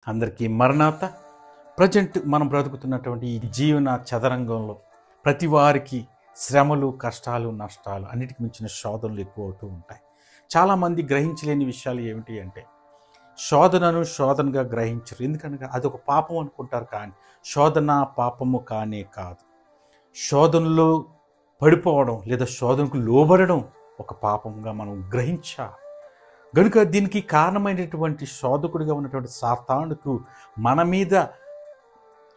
అందరికీ మరణాత. ప్రజెంట్ మనం బ్రతుకుతున్నటువంటి ఈ జీవన చదరంగంలో ప్రతి వారికి శ్రమలు, కష్టాలు, నష్టాలు, అన్నిటికి మించిన శోధనలు ఎక్కువ అవుతూ ఉంటాయి. చాలామంది గ్రహించలేని విషయాలు ఏమిటి అంటే, శోధనను శోధనగా గ్రహించరు. ఎందుకనగా అదొక పాపం అనుకుంటారు. కానీ శోధన పాపము కానే కాదు. శోధనలో పడిపోవడం లేదా శోధనకు లోబడడం ఒక పాపంగా మనం గ్రహించాలి. గనుక దీనికి కారణమైనటువంటి శోధకుడిగా ఉన్నటువంటి సాతానుకు మన మీద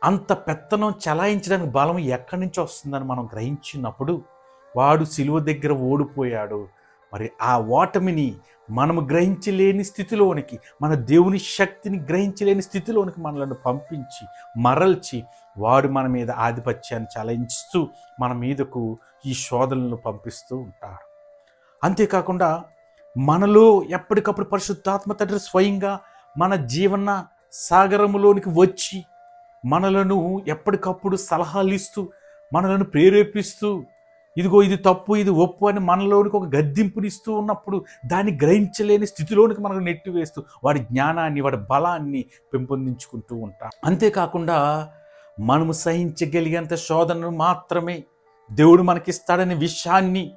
అంత పెత్తనం చలాయించడానికి బలం ఎక్కడి నుంచి వస్తుందని మనం గ్రహించినప్పుడు, వాడు సిలువ దగ్గర ఓడిపోయాడు. మరి ఆ ఓటమిని మనము గ్రహించలేని స్థితిలోనికి, మన దేవుని శక్తిని గ్రహించలేని స్థితిలోనికి మనలను పంపించి మరల్చి, వాడు మన మీద ఆధిపత్యాన్ని చలాయిస్తూ మన మీదకు ఈ శోధనలను పంపిస్తూ ఉంటాడు. అంతేకాకుండా మనలో ఎప్పటికప్పుడు పరిశుద్ధాత్మ తండ్రి స్వయంగా మన జీవన సాగరములోనికి వచ్చి మనలను ఎప్పటికప్పుడు సలహాలు ఇస్తూ, మనలను ప్రేరేపిస్తూ, ఇదిగో ఇది తప్పు, ఇది ఒప్పు అని మనలోనికి ఒక గద్దింపునిస్తూ ఉన్నప్పుడు, దాన్ని గ్రహించలేని స్థితిలోనికి మనకు నెట్టివేస్తూ వాడి జ్ఞానాన్ని, వాడి బలాన్ని పెంపొందించుకుంటూ ఉంటాం. అంతేకాకుండా మనము సహించగలిగేంత శోధనను మాత్రమే దేవుడు మనకిస్తాడనే విషయాన్ని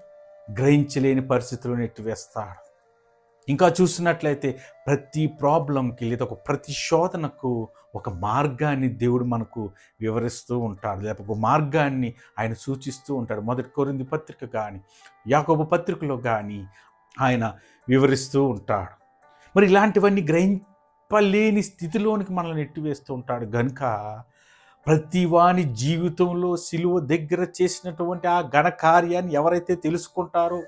గ్రహించలేని పరిస్థితుల్లో నెట్టివేస్తాడు. ఇంకా చూసినట్లయితే ప్రతి ప్రాబ్లంకి లేదా ఒక ప్రతి శోధనకు ఒక మార్గాన్ని దేవుడు మనకు వివరిస్తూ ఉంటాడు, లేకపోతే ఒక మార్గాన్ని ఆయన సూచిస్తూ ఉంటాడు. మొదటి కొరింథీ పత్రిక కానీ యాకోబు పత్రికలో కానీ ఆయన వివరిస్తూ ఉంటాడు. మరి ఇలాంటివన్నీ గ్రహింపలేని స్థితిలోనికి మనల్ని నెట్టివేస్తూ ఉంటాడు. కనుక ప్రతి వాని జీవితంలో సిలువ దగ్గర చేసినటువంటి ఆ ఘనకార్యాన్ని ఎవరైతే తెలుసుకుంటారో,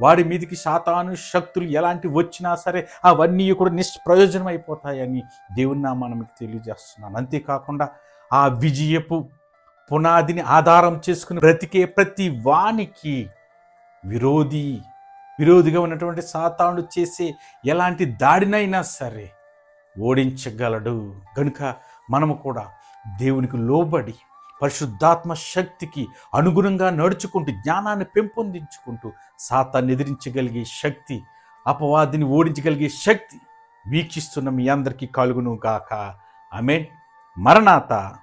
వాడి మీదకి సాతాను శక్తులు ఎలాంటి వచ్చినా సరే అవన్నీ కూడా నిష్ప్రయోజనం అయిపోతాయని దేవుని నామాన మీకు తెలియజేస్తున్నాను. అంతేకాకుండా ఆ విజయపు పునాదిని ఆధారం చేసుకుని బ్రతికే ప్రతి వానికి విరోధిగా ఉన్నటువంటి సాతానుడు చేసే ఎలాంటి దాడినైనా సరే ఓడించగలడు. కనుక మనము కూడా దేవునికి లోబడి పరిశుద్ధాత్మ శక్తికి అనుగుణంగా నడుచుకుంటూ, జ్ఞానాన్ని పెంపొందించుకుంటూ సాతాన్ని ఎదిరించగలిగే శక్తి, అపవాదిని ఓడించగలిగే శక్తి వీక్షిస్తున్న మీ అందరికీ కలుగును గాక. ఆమేన్. మరణాత.